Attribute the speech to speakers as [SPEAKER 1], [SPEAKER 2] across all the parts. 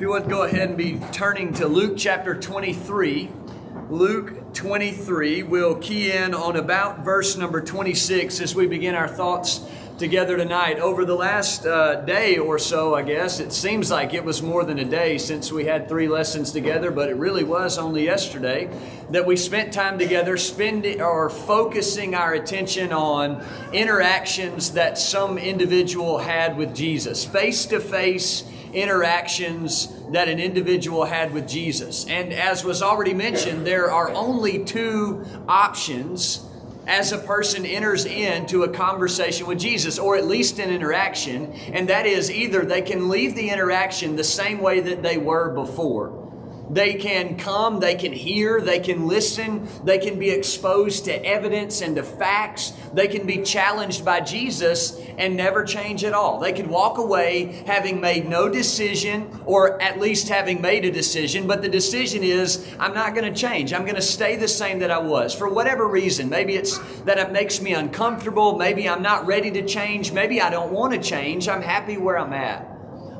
[SPEAKER 1] you would go ahead and be turning to Luke chapter 23. Luke 23, we'll key in on about verse number 26 as we begin our thoughts together tonight. Over the last day or so, I guess, it seems like it was more than a day since we had 3 lessons together, but it really was only yesterday that we spent time together focusing our attention on interactions that some individual had with Jesus, face-to-face interactions that an individual had with Jesus. And as was already mentioned, there are only 2 options as a person enters into a conversation with Jesus, or at least an interaction, and that is either they can leave the interaction the same way that they were before. They can come, they can hear, they can listen, they can be exposed to evidence and to facts. They can be challenged by Jesus and never change at all. They could walk away having made no decision, or at least having made a decision, but the decision is, I'm not going to change. I'm going to stay the same that I was for whatever reason. Maybe it's that it makes me uncomfortable. Maybe I'm not ready to change. Maybe I don't want to change. I'm happy where I'm at.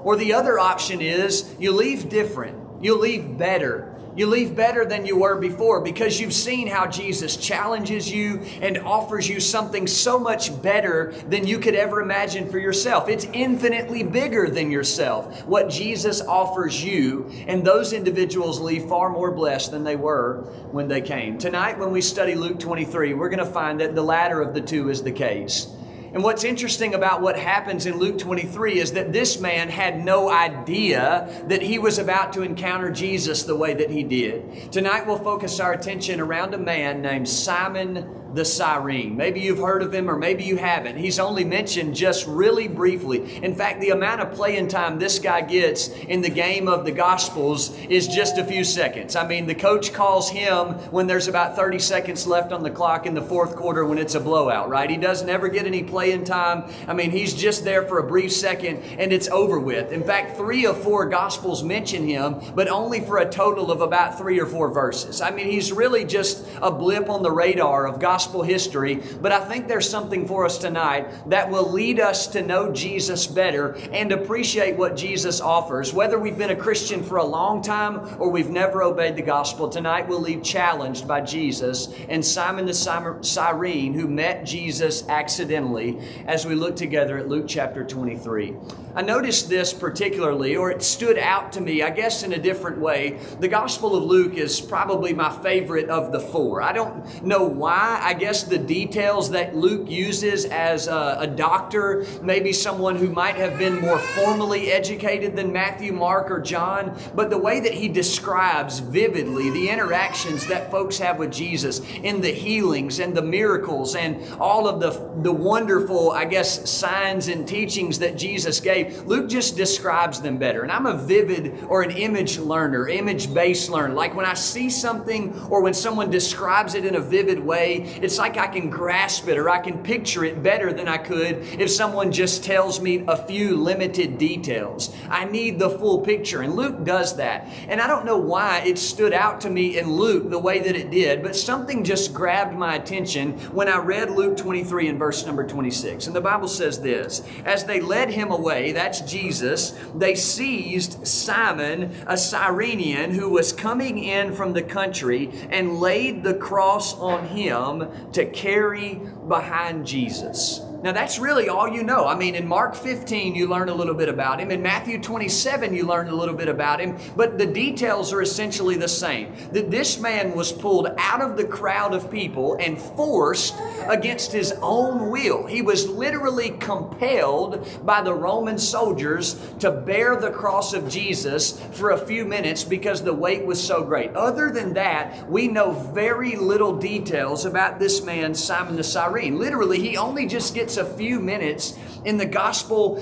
[SPEAKER 1] Or the other option is you leave different. You leave better. You leave better than you were before because you've seen how Jesus challenges you and offers you something so much better than you could ever imagine for yourself. It's infinitely bigger than yourself, what Jesus offers you, and those individuals leave far more blessed than they were when they came. Tonight, when we study Luke 23, we're going to find that the latter of the 2 is the case. And what's interesting about what happens in Luke 23 is that this man had no idea that he was about to encounter Jesus the way that he did. Tonight we'll focus our attention around a man named Simon the Cyrene. Maybe you've heard of him or maybe you haven't. He's only mentioned just really briefly. In fact, the amount of playing time this guy gets in the game of the Gospels is just a few seconds. I mean, the coach calls him when there's about 30 seconds left on the clock in the 4th quarter when it's a blowout, right? He doesn't ever get any playing time. I mean, he's just there for a brief second and it's over with. In fact, 3 of 4 Gospels mention him, but only for a total of about 3 or 4 verses. I mean, he's really just a blip on the radar of gospel history, but I think there's something for us tonight that will lead us to know Jesus better and appreciate what Jesus offers. Whether we've been a Christian for a long time or we've never obeyed the gospel, tonight we'll leave challenged by Jesus and Simon the Cyrene, who met Jesus accidentally, as we look together at Luke chapter 23. I noticed this particularly, or it stood out to me, I guess in a different way. The Gospel of Luke is probably my favorite of the 4. I don't know why. I guess the details that Luke uses as a doctor, maybe someone who might have been more formally educated than Matthew, Mark, or John, but the way that he describes vividly the interactions that folks have with Jesus in the healings and the miracles and all of the wonderful, I guess, signs and teachings that Jesus gave, Luke just describes them better. And I'm a vivid or an image learner, image-based learner. Like when I see something or when someone describes it in a vivid way, it's like I can grasp it or I can picture it better than I could if someone just tells me a few limited details. I need the full picture, and Luke does that. And I don't know why it stood out to me in Luke the way that it did, but something just grabbed my attention when I read Luke 23 and verse number 26. And the Bible says this: as they led him away, that's Jesus, they seized Simon, a Cyrenian, who was coming in from the country, and laid the cross on him to carry behind Jesus. Now that's really all you know. I mean, in Mark 15, you learn a little bit about him. In Matthew 27, you learn a little bit about him. But the details are essentially the same. That this man was pulled out of the crowd of people and forced against his own will. He was literally compelled by the Roman soldiers to bear the cross of Jesus for a few minutes because the weight was so great. Other than that, we know very little details about this man, Simon the Cyrene. Literally, he only just gets a few minutes in the gospel,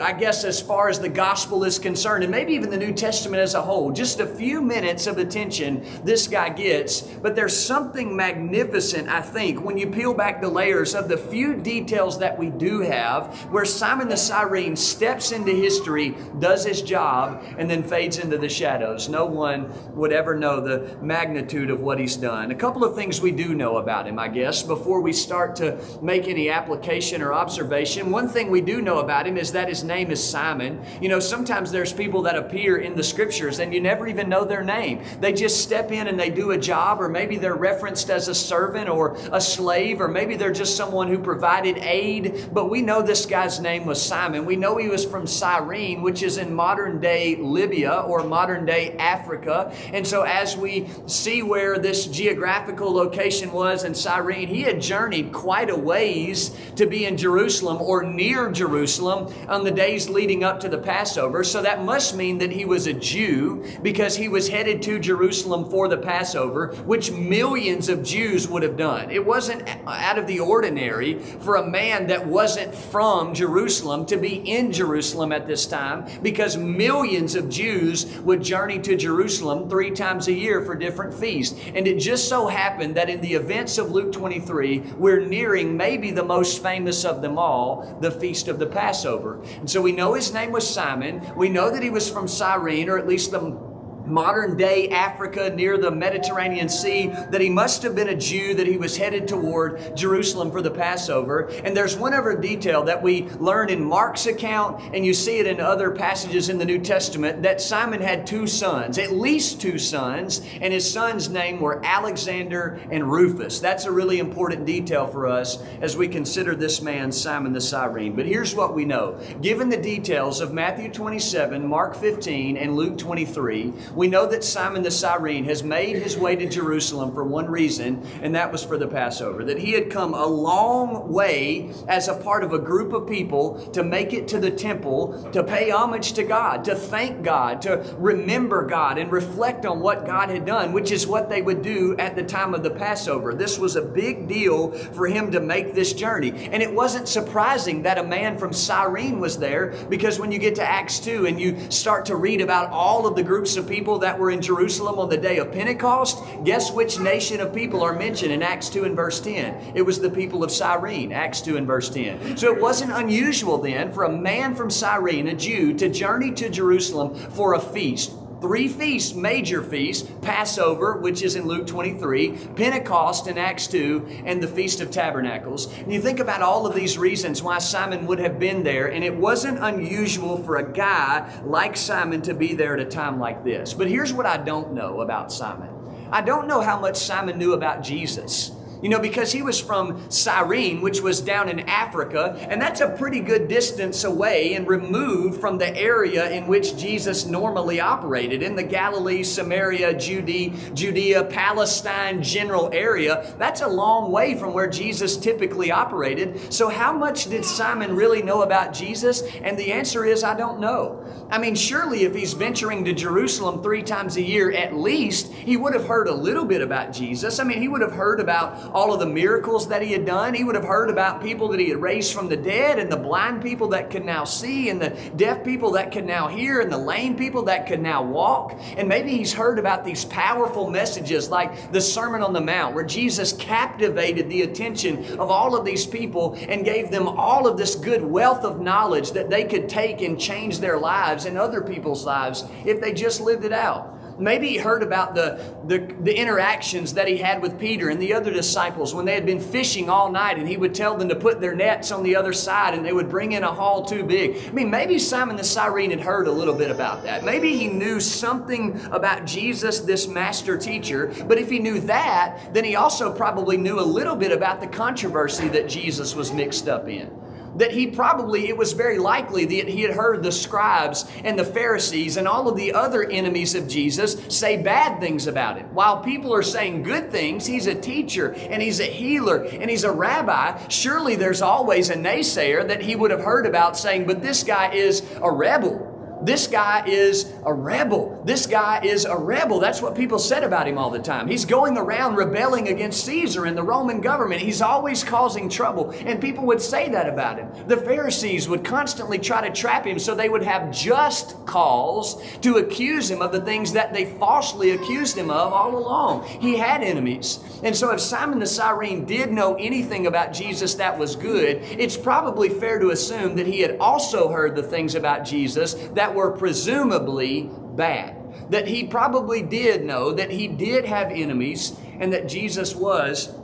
[SPEAKER 1] I guess as far as the gospel is concerned, and maybe even the New Testament as a whole. Just a few minutes of attention this guy gets, but there's something magnificent, I think, when you peel back the layers of the few details that we do have, where Simon the Cyrene steps into history, does his job, and then fades into the shadows. No one would ever know the magnitude of what he's done. A couple of things we do know about him, I guess, before we start to make any application or observation. One one thing we do know about him is that his name is Simon. You know, sometimes there's people that appear in the scriptures and you never even know their name. They just step in and they do a job, or maybe they're referenced as a servant or a slave, or maybe they're just someone who provided aid. But we know this guy's name was Simon. We know he was from Cyrene, which is in modern day Libya or modern day Africa. And so as we see where this geographical location was in Cyrene, he had journeyed quite a ways to be in Jerusalem or near Jerusalem on the days leading up to the Passover. So that must mean that he was a Jew, because he was headed to Jerusalem for the Passover, which millions of Jews would have done. It wasn't out of the ordinary for a man that wasn't from Jerusalem to be in Jerusalem at this time, because millions of Jews would journey to Jerusalem 3 times a year for different feasts. And it just so happened that in the events of Luke 23, we're nearing maybe the most famous of them all, the Feast of the Passover. And so we know his name was Simon. We know that he was from Cyrene, or at least the modern day Africa near the Mediterranean Sea, that he must have been a Jew, that he was headed toward Jerusalem for the Passover. And there's one other detail that we learn in Mark's account, and you see it in other passages in the New Testament, that Simon had 2 sons, at least 2 sons, and his sons' name were Alexander and Rufus. That's a really important detail for us as we consider this man, Simon the Cyrene. But here's what we know. Given the details of Matthew 27, Mark 15, and Luke 23, we know that Simon the Cyrene has made his way to Jerusalem for one reason, and that was for the Passover. That he had come a long way as a part of a group of people to make it to the temple, to pay homage to God, to thank God, to remember God and reflect on what God had done, which is what they would do at the time of the Passover. This was a big deal for him to make this journey. And it wasn't surprising that a man from Cyrene was there, because when you get to Acts 2 and you start to read about all of the groups of people that were in Jerusalem on the day of Pentecost, guess which nation of people are mentioned in Acts 2 and verse 10? It was the people of Cyrene, Acts 2 and verse 10. So it wasn't unusual then for a man from Cyrene, a Jew, to journey to Jerusalem for a feast. 3 feasts, major feasts: Passover, which is in Luke 23, Pentecost in Acts 2, and the Feast of Tabernacles. And you think about all of these reasons why Simon would have been there, and it wasn't unusual for a guy like Simon to be there at a time like this. But here's what I don't know about Simon. I don't know how much Simon knew about Jesus. You know, because he was from Cyrene, which was down in Africa, and that's a pretty good distance away and removed from the area in which Jesus normally operated, in the Galilee, Samaria, Judea, Palestine general area. That's a long way from where Jesus typically operated. So how much did Simon really know about Jesus? And the answer is, I don't know. I mean, surely if he's venturing to Jerusalem 3 times a year at least, he would have heard a little bit about Jesus. I mean, he would have heard about all of the miracles that he had done. He would have heard about people that he had raised from the dead, and the blind people that could now see, and the deaf people that could now hear, and the lame people that could now walk. And maybe he's heard about these powerful messages like the Sermon on the Mount, where Jesus captivated the attention of all of these people and gave them all of this good wealth of knowledge that they could take and change their lives and other people's lives if they just lived it out. Maybe he heard about the interactions that he had with Peter and the other disciples when they had been fishing all night, and he would tell them to put their nets on the other side and they would bring in a haul too big. I mean, maybe Simon the Cyrene had heard a little bit about that. Maybe he knew something about Jesus, this master teacher. But if he knew that, then he also probably knew a little bit about the controversy that Jesus was mixed up in. That it was very likely that he had heard the scribes and the Pharisees and all of the other enemies of Jesus say bad things about him. While people are saying good things, he's a teacher and he's a healer and he's a rabbi. Surely there's always a naysayer that he would have heard about saying, but this guy is a rebel. This guy is a rebel. This guy is a rebel. That's what people said about him all the time. He's going around rebelling against Caesar and the Roman government. He's always causing trouble. And people would say that about him. The Pharisees would constantly try to trap him so they would have just cause to accuse him of the things that they falsely accused him of all along. He had enemies. And so if Simon the Cyrene did know anything about Jesus that was good, it's probably fair to assume that he had also heard the things about Jesus that were presumably bad. That he probably did know that he did have enemies and that Jesus was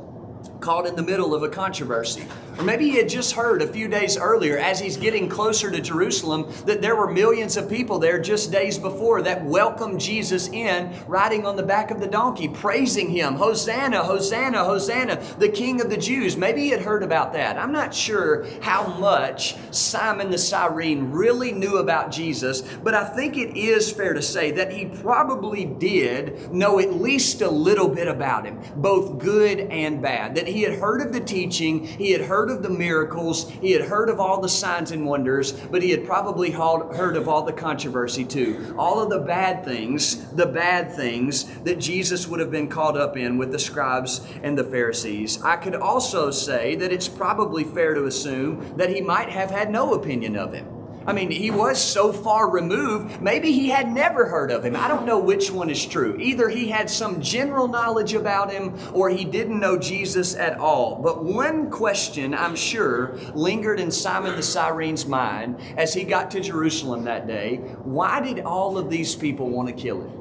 [SPEAKER 1] caught in the middle of a controversy. Or maybe he had just heard a few days earlier, as he's getting closer to Jerusalem, that there were millions of people there just days before that welcomed Jesus in, riding on the back of the donkey, praising him. Hosanna, Hosanna, Hosanna, the King of the Jews. Maybe he had heard about that. I'm not sure how much Simon the Cyrene really knew about Jesus, but I think it is fair to say that he probably did know at least a little bit about him, both good and bad. That he had heard of the teaching, he had heard of the miracles, he had heard of all the signs and wonders, but he had probably heard of all the controversy too. All of the bad things that Jesus would have been caught up in with the scribes and the Pharisees. I could also say that it's probably fair to assume that he might have had no opinion of him. I mean, he was so far removed, maybe he had never heard of him. I don't know which one is true. Either he had some general knowledge about him or he didn't know Jesus at all. But one question, I'm sure, lingered in Simon the Cyrene's mind as he got to Jerusalem that day. Why did all of these people want to kill him?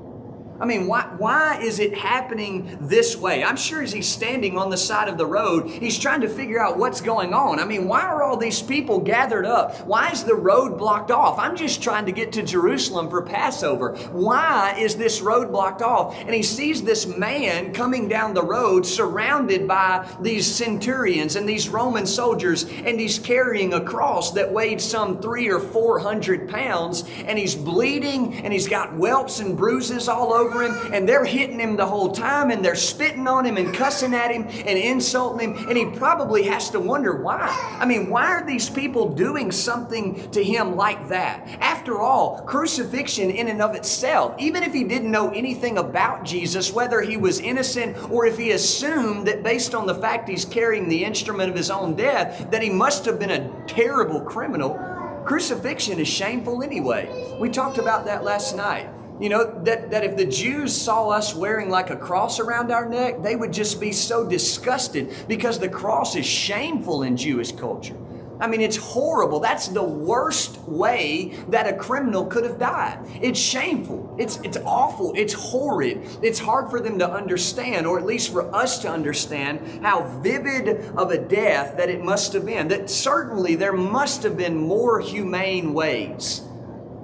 [SPEAKER 1] I mean, why is it happening this way? I'm sure as he's standing on the side of the road, he's trying to figure out what's going on. I mean, why are all these people gathered up? Why is the road blocked off? I'm just trying to get to Jerusalem for Passover. Why is this road blocked off? And he sees this man coming down the road surrounded by these centurions and these Roman soldiers, and he's carrying a cross that weighed some 300 or 400 pounds, and he's bleeding, and he's got whelps and bruises all over him, and they're hitting him the whole time, and they're spitting on him and cussing at him and insulting him, and he probably has to wonder why. I mean, why are these people doing something to him like that? After all, crucifixion in and of itself, even if he didn't know anything about Jesus, whether he was innocent or if he assumed that based on the fact he's carrying the instrument of his own death, that he must have been a terrible criminal, crucifixion is shameful anyway. We talked about that last night. You know, that if the Jews saw us wearing like a cross around our neck, they would just be so disgusted because the cross is shameful in Jewish culture. I mean, it's horrible. That's the worst way that a criminal could have died. It's shameful. It's awful. It's horrid. It's hard for them to understand, or at least for us to understand, how vivid of a death that it must have been. That certainly there must have been more humane ways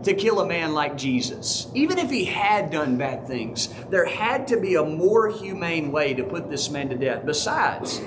[SPEAKER 1] to kill a man like Jesus. Even if he had done bad things, there had to be a more humane way to put this man to death. Besides,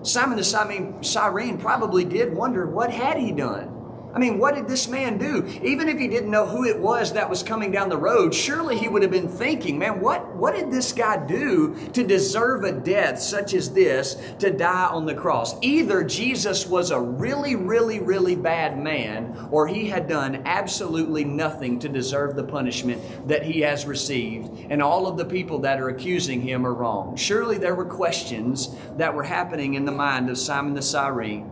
[SPEAKER 1] Simon the Cyrene probably did wonder, what had he done? I mean, what did this man do? Even if he didn't know who it was that was coming down the road, surely he would have been thinking, man, what did this guy do to deserve a death such as this, to die on the cross? Either Jesus was a really, really, really bad man, or he had done absolutely nothing to deserve the punishment that he has received, and all of the people that are accusing him are wrong. Surely there were questions that were happening in the mind of Simon the Cyrene.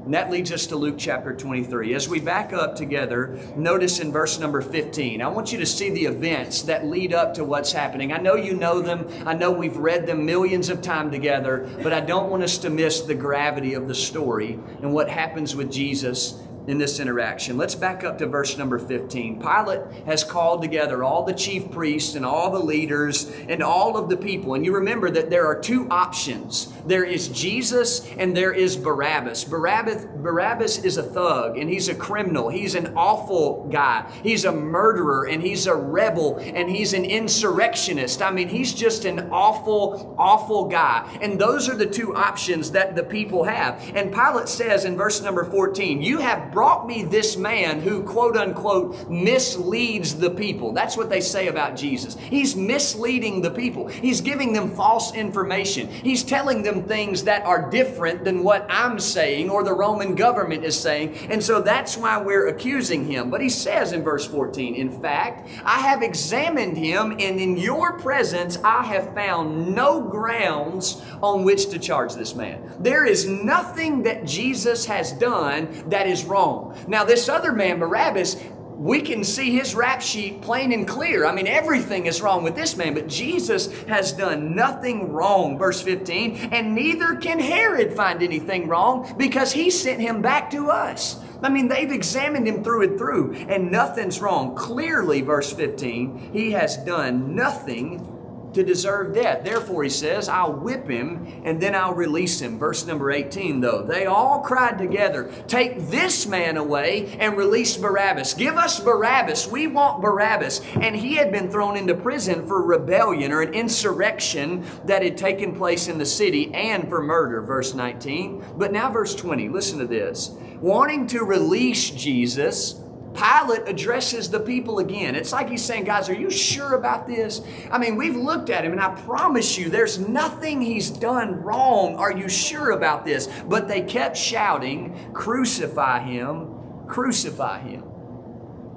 [SPEAKER 1] And that leads us to Luke chapter 23. As we back up together, notice in verse number 15, I want you to see the events that lead up to what's happening. I know you know them. I know we've read them millions of times together, but I don't want us to miss the gravity of the story and what happens with Jesus in this interaction. Let's back up to verse number 15. Pilate has called together all the chief priests and all the leaders and all of the people. And you remember that there are two options. There is Jesus and there is Barabbas. Barabbas is a thug and he's a criminal. He's an awful guy. He's a murderer and he's a rebel and he's an insurrectionist. I mean, he's just an awful, awful guy. And those are the two options that the people have. And Pilate says in verse number 14, you have brought me this man who, quote unquote, misleads the people. That's what they say about Jesus. He's misleading the people. He's giving them false information. He's telling them things that are different than what I'm saying or the Roman government is saying. And so that's why we're accusing him. But he says in verse 14, in fact, I have examined him, and in your presence I have found no grounds on which to charge this man. There is nothing that Jesus has done that is wrong. Now, this other man, Barabbas, we can see his rap sheet plain and clear. I mean, everything is wrong with this man, but Jesus has done nothing wrong. Verse 15, and neither can Herod find anything wrong because he sent him back to us. I mean, they've examined him through and through, and nothing's wrong. Clearly, verse 15, he has done nothing to deserve death. Therefore, he says, I'll whip him and then I'll release him. Verse number 18, though. They all cried together, take this man away and release Barabbas. Give us Barabbas. We want Barabbas. And he had been thrown into prison for rebellion or an insurrection that had taken place in the city and for murder. Verse 19. But now verse 20, listen to this. Wanting to release Jesus, Pilate addresses the people again. It's like he's saying, guys, are you sure about this? I mean, we've looked at him and I promise you there's nothing he's done wrong. Are you sure about this? But they kept shouting, crucify him, crucify him.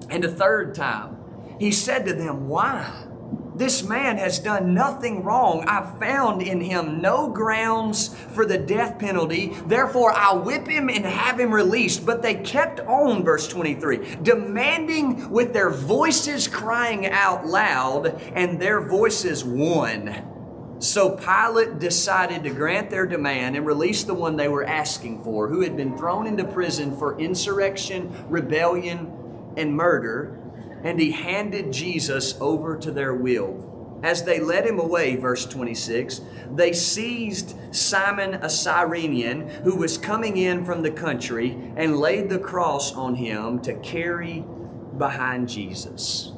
[SPEAKER 1] And a third time, he said to them, why? This man has done nothing wrong. I've found in him no grounds for the death penalty. Therefore, I'll whip him and have him released. But they kept on, verse 23, demanding with their voices crying out loud, and their voices won. So Pilate decided to grant their demand and release the one they were asking for, who had been thrown into prison for insurrection, rebellion, and murder. And he handed Jesus over to their will. As they led him away, verse 26, they seized Simon a Cyrenian who was coming in from the country and laid the cross on him to carry behind Jesus.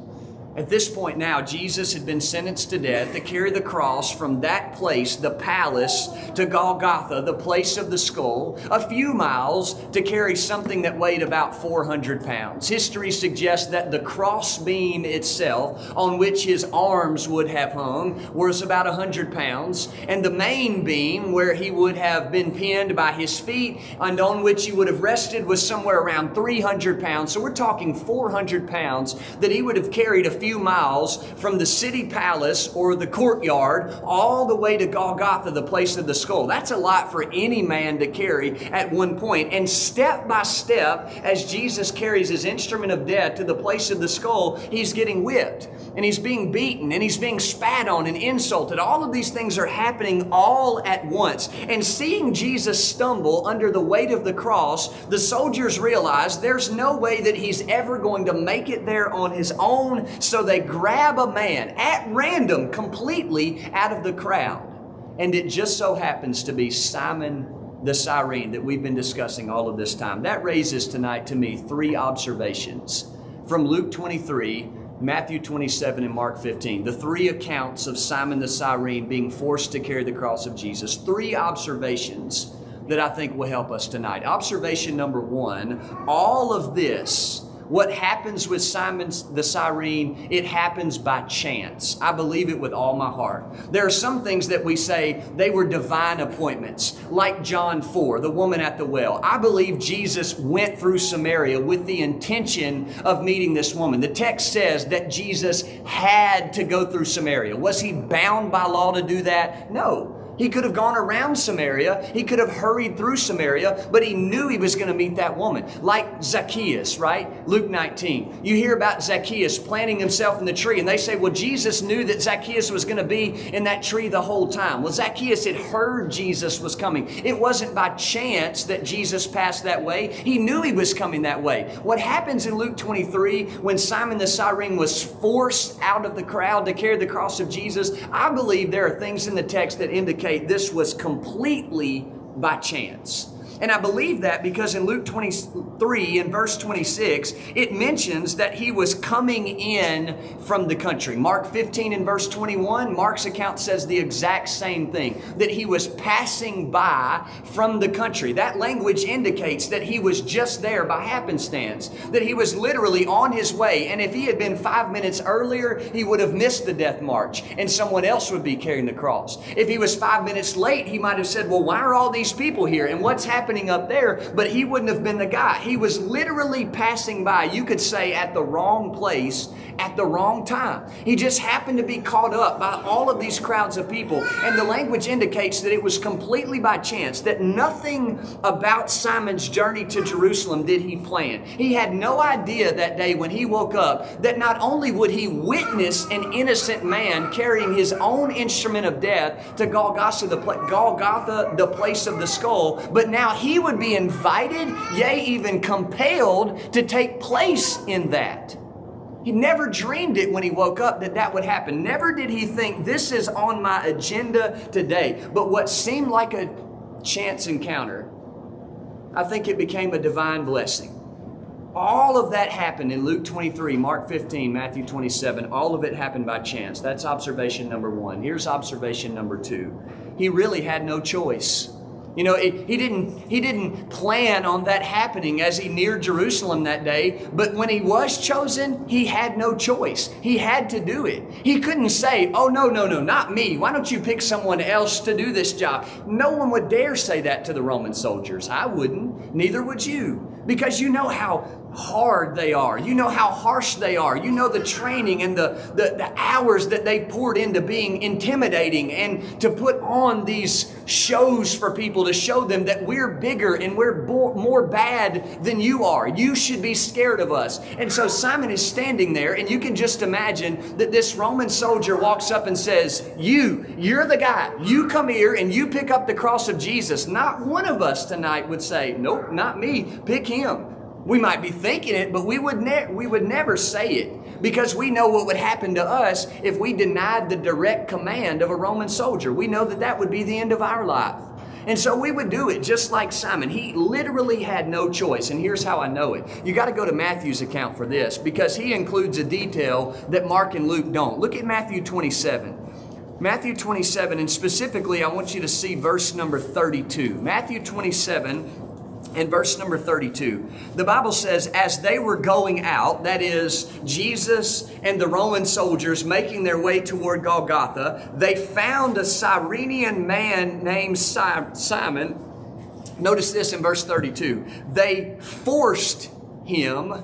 [SPEAKER 1] At this point now, Jesus had been sentenced to death to carry the cross from that place, the palace, to Golgotha, the place of the skull, a few miles to carry something that weighed about 400 pounds. History suggests that the cross beam itself, on which his arms would have hung, was about 100 pounds, and the main beam, where he would have been pinned by his feet and on which he would have rested, was somewhere around 300 pounds. So we're talking 400 pounds that he would have carried a few miles from the city palace or the courtyard all the way to Golgotha, the place of the skull. That's a lot for any man to carry at one point. And step by step, as Jesus carries his instrument of death to the place of the skull, he's getting whipped and he's being beaten and he's being spat on and insulted. All of these things are happening all at once. And seeing Jesus stumble under the weight of the cross, the soldiers realize there's no way that he's ever going to make it there on his own. So they grab a man at random, completely out of the crowd. And it just so happens to be Simon the Cyrene that we've been discussing all of this time. That raises tonight to me three observations from Luke 23, Matthew 27, and Mark 15. The three accounts of Simon the Cyrene being forced to carry the cross of Jesus. Three observations that I think will help us tonight. Observation number one, all of this, what happens with Simon the Cyrene, it happens by chance. I believe it with all my heart. There are some things that we say they were divine appointments, like John 4, the woman at the well. I believe Jesus went through Samaria with the intention of meeting this woman. The text says that Jesus had to go through Samaria. Was he bound by law to do that? No. He could have gone around Samaria. He could have hurried through Samaria, but he knew he was going to meet that woman. Like Zacchaeus, right? Luke 19. You hear about Zacchaeus planting himself in the tree, and they say, well, Jesus knew that Zacchaeus was going to be in that tree the whole time. Well, Zacchaeus had heard Jesus was coming. It wasn't by chance that Jesus passed that way. He knew he was coming that way. What happens in Luke 23 when Simon the Cyrene was forced out of the crowd to carry the cross of Jesus, I believe there are things in the text that indicate this was completely by chance. And I believe that because in Luke 23 and verse 26, it mentions that he was coming in from the country. Mark 15 and verse 21, Mark's account says the exact same thing, that he was passing by from the country. That language indicates that he was just there by happenstance, that he was literally on his way. And if he had been 5 minutes earlier, he would have missed the death march and someone else would be carrying the cross. If he was 5 minutes late, he might have said, well, why are all these people here? And what's happening up there? But he wouldn't have been the guy. He was literally passing by, you could say, at the wrong place at the wrong time. He just happened to be caught up by all of these crowds of people. And the language indicates that it was completely by chance, that nothing about Simon's journey to Jerusalem did he plan. He had no idea that day when he woke up that not only would he witness an innocent man carrying his own instrument of death to Golgotha, the place of the skull, but now he would be invited, yea, even compelled to take place in that. He never dreamed it when he woke up that that would happen. Never did he think this is on my agenda today. But what seemed like a chance encounter, I think it became a divine blessing. All of that happened in Luke 23, Mark 15, Matthew 27. All of it happened by chance. That's observation number one. Here's observation number two. He really had no choice. You know, he didn't plan on that happening as he neared Jerusalem that day, but when he was chosen, he had no choice. He had to do it. He couldn't say, oh, no, not me. Why don't you pick someone else to do this job? No one would dare say that to the Roman soldiers. I wouldn't. Neither would you. Because you know how hard they are. You know how harsh they are. You know the training and the hours that they poured into being intimidating and to put on these shows for people to show them that we're bigger and we're more bad than you are. You should be scared of us. And so Simon is standing there, and you can just imagine that this Roman soldier walks up and says, you're the guy. You come here and you pick up the cross of Jesus. Not one of us tonight would say, nope, not me. Pick him. We might be thinking it, but we would never say it, because we know what would happen to us if we denied the direct command of a Roman soldier. We know that that would be the end of our life. And so we would do it just like Simon. He literally had no choice. And here's how I know it. You got to go to Matthew's account for this, because he includes a detail that Mark and Luke don't. Look at Matthew 27. Matthew 27, and specifically I want you to see verse number 32. Matthew 27 and verse number 32. The Bible says, as they were going out, that is, Jesus and the Roman soldiers making their way toward Golgotha, they found a Cyrenian man named Simon. Notice this in verse 32. They forced him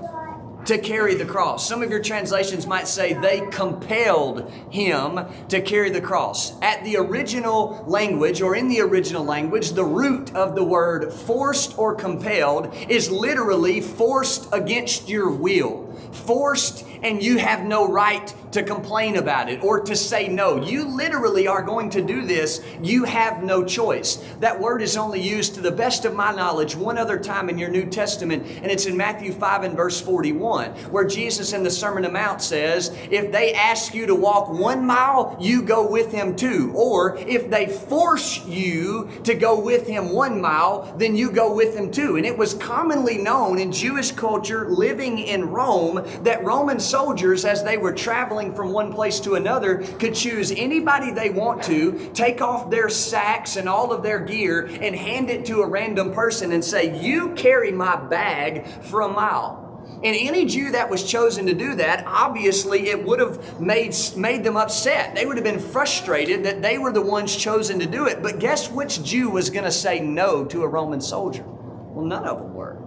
[SPEAKER 1] to carry the cross. Some of your translations might say they compelled him to carry the cross. At the original language, or in the original language, the root of the word forced or compelled is literally forced against your will. Forced, and you have no right to complain about it or to say no. You literally are going to do this. You have no choice. That word is only used, to the best of my knowledge, one other time in your New Testament, and it's in Matthew 5 and verse 41, where Jesus in the Sermon on the Mount says, if they ask you to walk 1 mile, you go with him 2. Or if they force you to go with him 1 mile, then you go with him 2. And it was commonly known in Jewish culture living in Rome that Roman soldiers, as they were traveling from one place to another, could choose anybody they want to, take off their sacks and all of their gear and hand it to a random person and say, you carry my bag for a mile. And any Jew that was chosen to do that, obviously it would have made them upset. They would have been frustrated that they were the ones chosen to do it. But guess which Jew was going to say no to a Roman soldier? Well, none of them were.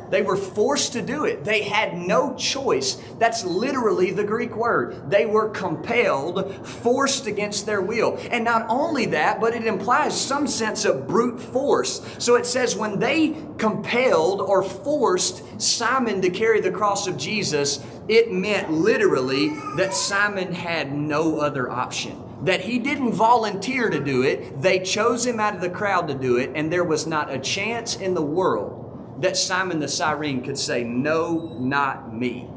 [SPEAKER 1] They were forced to do it. They had no choice. That's literally the Greek word. They were compelled, forced against their will. And not only that, but it implies some sense of brute force. So it says when they compelled or forced Simon to carry the cross of Jesus, it meant literally that Simon had no other option. That he didn't volunteer to do it. They chose him out of the crowd to do it, and there was not a chance in the world that Simon the Cyrene could say, no, not me.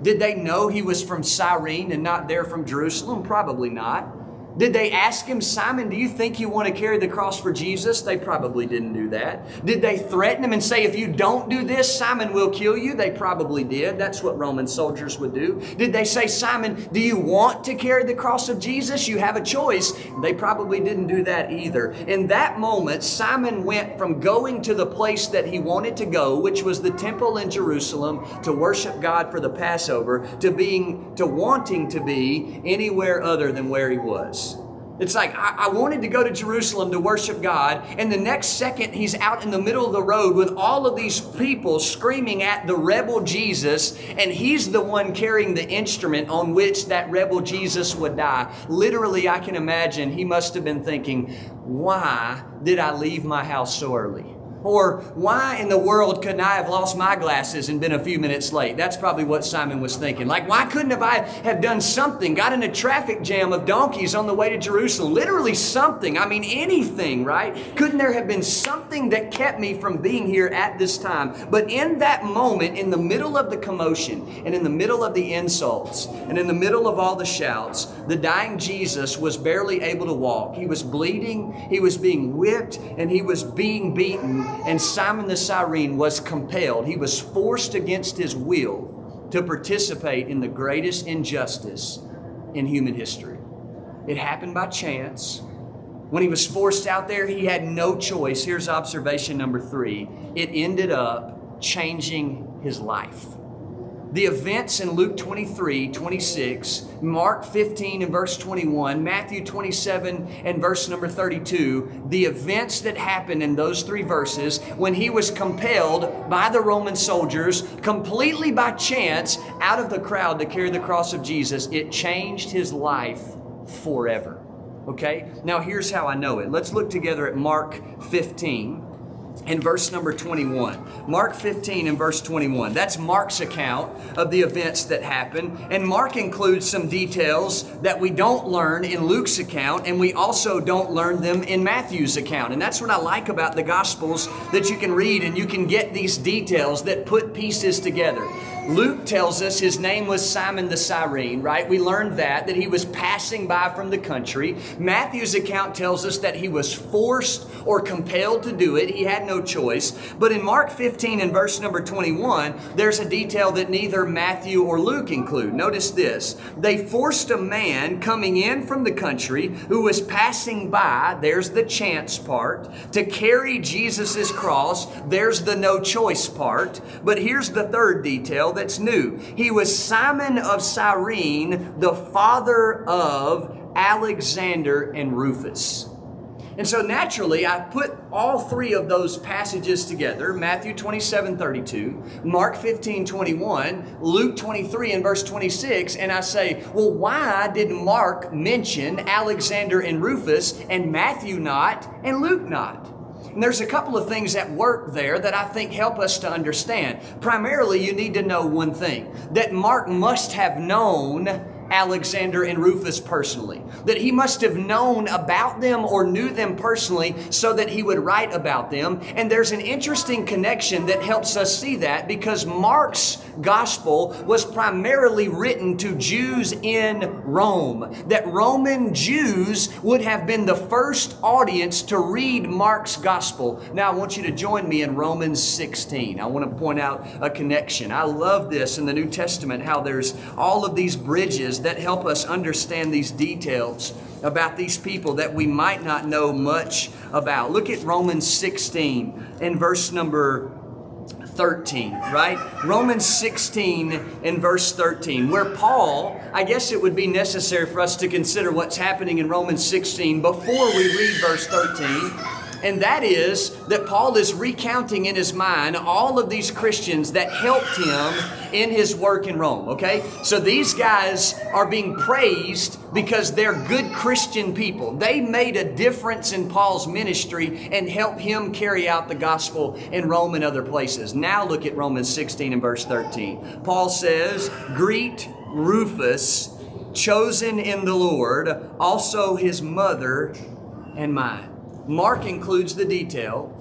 [SPEAKER 1] Did they know he was from Cyrene and not there from Jerusalem? Probably not. Did they ask him, Simon, do you think you want to carry the cross for Jesus? They probably didn't do that. Did they threaten him and say, if you don't do this, Simon will kill you? They probably did. That's what Roman soldiers would do. Did they say, Simon, do you want to carry the cross of Jesus? You have a choice. They probably didn't do that either. In that moment, Simon went from going to the place that he wanted to go, which was the temple in Jerusalem, to worship God for the Passover, to wanting to be anywhere other than where he was. It's like, I wanted to go to Jerusalem to worship God, and the next second he's out in the middle of the road with all of these people screaming at the rebel Jesus, and he's the one carrying the instrument on which that rebel Jesus would die. Literally, I can imagine he must have been thinking, why did I leave my house so early? Or why in the world couldn't I have lost my glasses and been a few minutes late? That's probably what Simon was thinking. Like, why couldn't I have done something? Got in a traffic jam of donkeys on the way to Jerusalem. Literally something. I mean, anything, right? Couldn't there have been something that kept me from being here at this time? But in that moment, in the middle of the commotion and in the middle of the insults and in the middle of all the shouts, the dying Jesus was barely able to walk. He was bleeding, he was being whipped, and he was being beaten. And Simon the Cyrene was compelled. He was forced against his will to participate in the greatest injustice in human history. It happened by chance. When he was forced out there, he had no choice. Here's observation number 3. It ended up changing his life. The events in Luke 23, 26, Mark 15 and verse 21, Matthew 27 and verse number 32, the events that happened in those 3 verses when he was compelled by the Roman soldiers, completely by chance, out of the crowd to carry the cross of Jesus, it changed his life forever. Okay? Now here's how I know it. Let's look together at Mark 15. In verse number 21. Mark 15 and verse 21. That's Mark's account of the events that happened. And Mark includes some details that we don't learn in Luke's account, and we also don't learn them in Matthew's account. And that's what I like about the Gospels, that you can read and you can get these details that put pieces together. Luke tells us his name was Simon the Cyrene, right? We learned that he was passing by from the country. Matthew's account tells us that he was forced or compelled to do it. He had no choice. But in Mark 15 and verse number 21, there's a detail that neither Matthew or Luke include. Notice this. They forced a man coming in from the country who was passing by, there's the chance part, to carry Jesus' cross. There's the no choice part. But here's the third detail that's new. He was Simon of Cyrene, the father of Alexander and Rufus. And so naturally, I put all 3 of those passages together, Matthew 27:32, Mark 15:21, Luke 23 and verse 26, and I say, well, why did Mark mention Alexander and Rufus and Matthew not and Luke not? And there's a couple of things at work there that I think help us to understand. Primarily, you need to know one thing, that Mark must have known Alexander and Rufus personally, that he must have known about them or knew them personally so that he would write about them. And there's an interesting connection that helps us see that, because Mark's gospel was primarily written to Jews in Rome, that Roman Jews would have been the first audience to read Mark's gospel. Now I want you to join me in Romans 16. I want to point out a connection. I love this in the New Testament, how there's all of these bridges that help us understand these details about these people that we might not know much about. Look at Romans 16 and verse number 13, right? Romans 16 and verse 13, where Paul, I guess it would be necessary for us to consider what's happening in Romans 16 before we read verse 13. And that is that Paul is recounting in his mind all of these Christians that helped him in his work in Rome, okay? So these guys are being praised because they're good Christian people. They made a difference in Paul's ministry and helped him carry out the gospel in Rome and other places. Now look at Romans 16 and verse 13. Paul says, "Greet Rufus, chosen in the Lord, also his mother and mine." Mark includes the detail,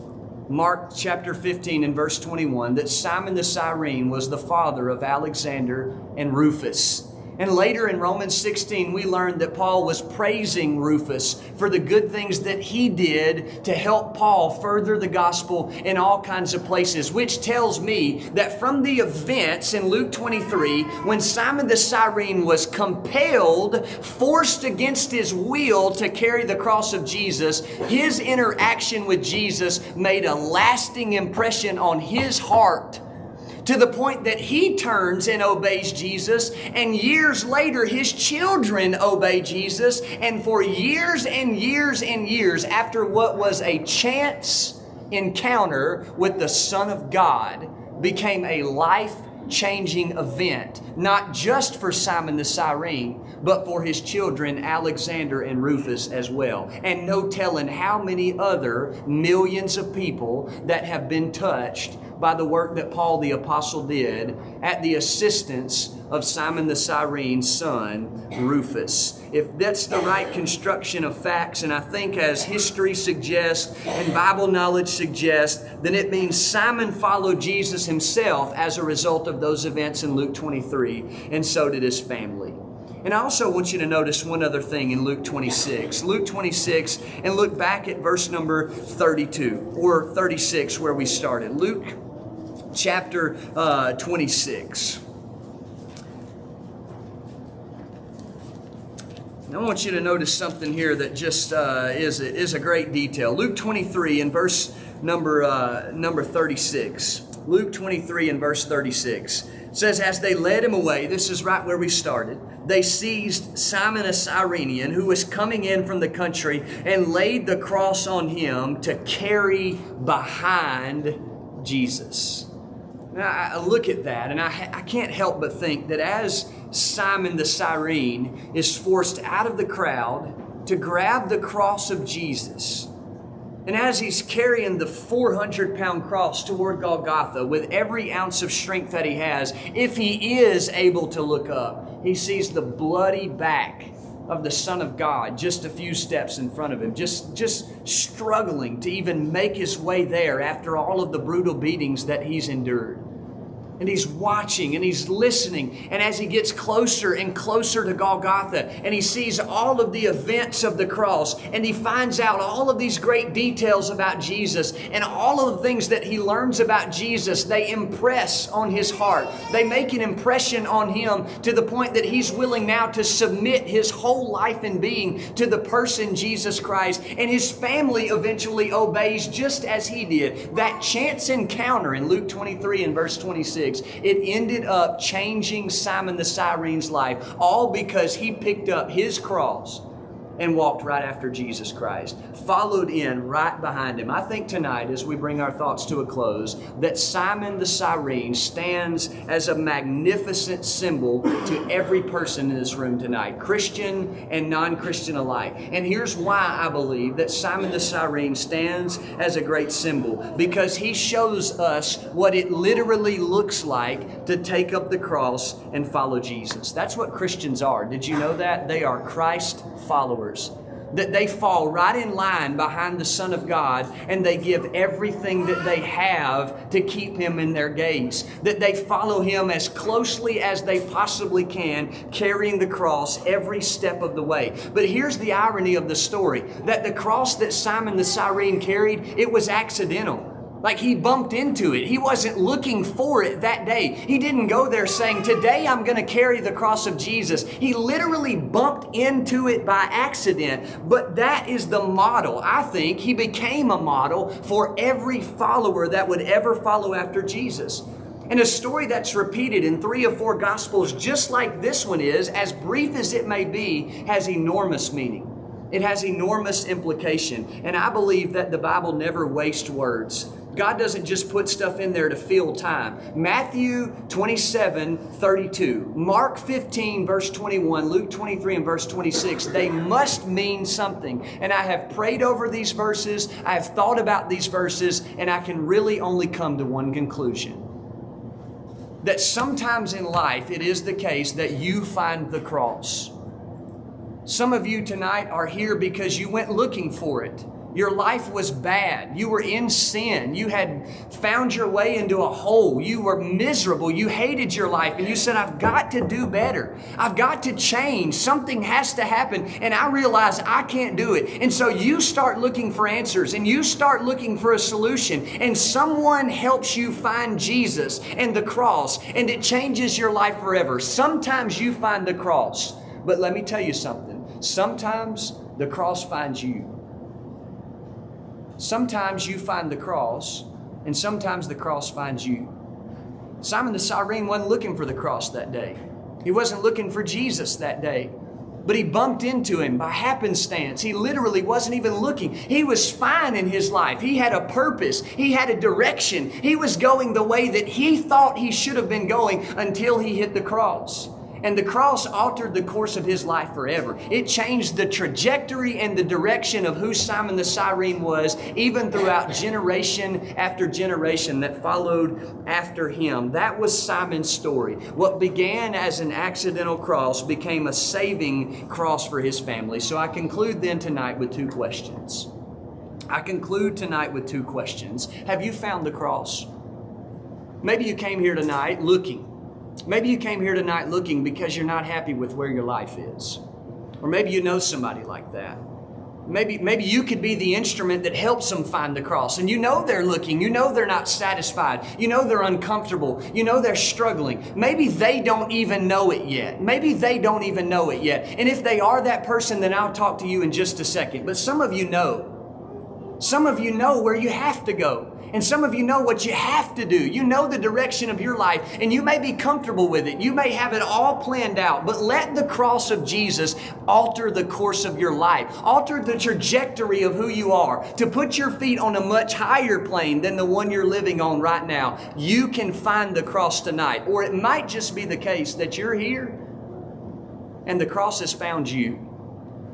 [SPEAKER 1] Mark chapter 15 and verse 21, that Simon the Cyrene was the father of Alexander and Rufus. And later in Romans 16, we learned that Paul was praising Rufus for the good things that he did to help Paul further the gospel in all kinds of places, which tells me that from the events in Luke 23, when Simon the Cyrene was compelled, forced against his will to carry the cross of Jesus, his interaction with Jesus made a lasting impression on his heart, to the point that he turns and obeys Jesus, and years later his children obey Jesus, and for years and years and years after what was a chance encounter with the Son of God became a life life-changing event, not just for Simon the Cyrene, but for his children, Alexander and Rufus as well. And no telling how many other millions of people that have been touched by the work that Paul the Apostle did at the assistance of Simon the Cyrene's son, Rufus. If that's the right construction of facts, and I think as history suggests and Bible knowledge suggests, then it means Simon followed Jesus himself as a result of those events in Luke 23, and so did his family. And I also want you to notice one other thing in Luke 26. Luke 26, and look back at verse number 32, or 36 where we started. Luke chapter 26. I want you to notice something here that just is a great detail. Luke 23 and verse number 36. Luke 23 and verse 36 says, as they led him away, this is right where we started, they seized Simon a Cyrenian who was coming in from the country and laid the cross on him to carry behind Jesus. Now, I look at that and I can't help but think that as Simon the Cyrene is forced out of the crowd to grab the cross of Jesus, and as he's carrying the 400-pound cross toward Golgotha with every ounce of strength that he has, if he is able to look up, he sees the bloody back of the Son of God just a few steps in front of him, just struggling to even make his way there after all of the brutal beatings that he's endured. And he's watching and he's listening. And as he gets closer and closer to Golgotha and he sees all of the events of the cross and he finds out all of these great details about Jesus and all of the things that he learns about Jesus, they impress on his heart. They make an impression on him to the point that he's willing now to submit his whole life and being to the person Jesus Christ. And his family eventually obeys just as he did. That chance encounter in Luke 23 and verse 26, it ended up changing Simon the Cyrene's life, all because he picked up his cross and walked right after Jesus Christ, followed in right behind him. I think tonight, as we bring our thoughts to a close, that Simon the Cyrene stands as a magnificent symbol to every person in this room tonight, Christian and non-Christian alike. And here's why I believe that Simon the Cyrene stands as a great symbol, because he shows us what it literally looks like to take up the cross and follow Jesus. That's what Christians are. Did you know that? They are Christ followers. That they fall right in line behind the Son of God and they give everything that they have to keep Him in their gaze. That they follow Him as closely as they possibly can, carrying the cross every step of the way. But here's the irony of the story, that the cross that Simon the Cyrene carried, it was accidental. Like he bumped into it. He wasn't looking for it that day. He didn't go there saying, today I'm going to carry the cross of Jesus. He literally bumped into it by accident. But that is the model. I think he became a model for every follower that would ever follow after Jesus. And a story that's repeated in 3 or 4 Gospels, just like this one is, as brief as it may be, has enormous meaning. It has enormous implication. And I believe that the Bible never wastes words. God doesn't just put stuff in there to fill time. Matthew 27:32, Mark 15 verse 21, Luke 23 and verse 26, they must mean something. And I have prayed over these verses, I have thought about these verses, and I can really only come to one conclusion. That sometimes in life it is the case that you find the cross. Some of you tonight are here because you went looking for it. Your life was bad. You were in sin. You had found your way into a hole. You were miserable. You hated your life. And you said, I've got to do better. I've got to change. Something has to happen. And I realize I can't do it. And so you start looking for answers and you start looking for a solution. And someone helps you find Jesus and the cross. And it changes your life forever. Sometimes you find the cross. But let me tell you something. Sometimes the cross finds you. Sometimes you find the cross, and sometimes the cross finds you. Simon the Cyrene wasn't looking for the cross that day. He wasn't looking for Jesus that day. but he bumped into him by happenstance. He literally wasn't even looking. He was fine in his life. He had a purpose. He had a direction. He was going the way that he thought he should have been going until he hit the cross. And the cross altered the course of his life forever. It changed the trajectory and the direction of who Simon the Cyrene was, even throughout generation after generation that followed after him. That was Simon's story. What began as an accidental cross became a saving cross for his family. So I conclude then tonight with two questions. Have you found the cross? Maybe you came here tonight looking. Maybe you came here tonight looking because you're not happy with where your life is. Or maybe you know somebody like that. Maybe you could be the instrument that helps them find the cross. And you know they're looking. You know they're not satisfied. You know they're uncomfortable. You know they're struggling. Maybe they don't even know it yet. And if they are that person, then I'll talk to you in just a second. But some of you know. Some of you know where you have to go. And some of you know what you have to do. You know the direction of your life, and you may be comfortable with it. You may have it all planned out, but let the cross of Jesus alter the course of your life. Alter the trajectory of who you are, to put your feet on a much higher plane than the one you're living on right now. You can find the cross tonight. Or it might just be the case that you're here and the cross has found you.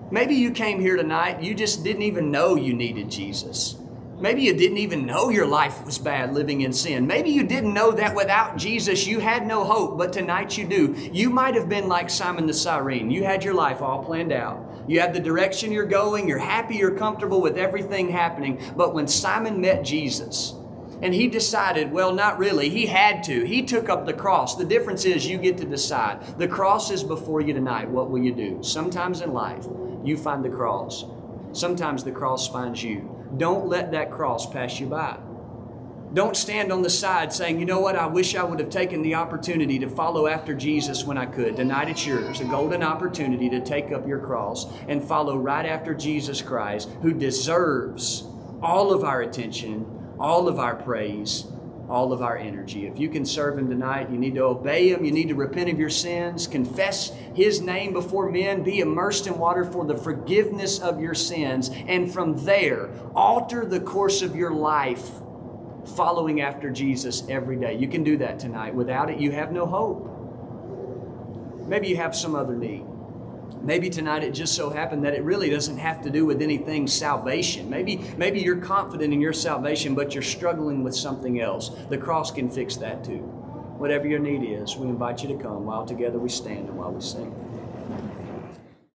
[SPEAKER 1] Maybe you came here tonight, you just didn't even know you needed Jesus. Maybe you didn't even know your life was bad living in sin. Maybe you didn't know that without Jesus you had no hope, but tonight you do. You might have been like Simon the Cyrene. You had your life all planned out. You have the direction you're going. You're happy, you're comfortable with everything happening. But when Simon met Jesus and he decided, well, not really, he had to. He took up the cross. The difference is you get to decide. The cross is before you tonight. What will you do? Sometimes in life, you find the cross. Sometimes the cross finds you. Don't let that cross pass you by. Don't stand on the side saying, you know what, I wish I would have taken the opportunity to follow after Jesus when I could. Tonight it's yours, a golden opportunity to take up your cross and follow right after Jesus Christ, who deserves all of our attention, all of our praise, all of our energy. If you can serve Him tonight, you need to obey Him. You need to repent of your sins, confess His name before men, be immersed in water for the forgiveness of your sins, and from there, alter the course of your life following after Jesus every day. You can do that tonight. Without it, you have no hope. Maybe you have some other need. Maybe tonight it just so happened that it really doesn't have to do with anything salvation. Maybe you're confident in your salvation, but you're struggling with something else. The cross can fix that too. Whatever your need is, we invite you to come while together we stand and while we sing.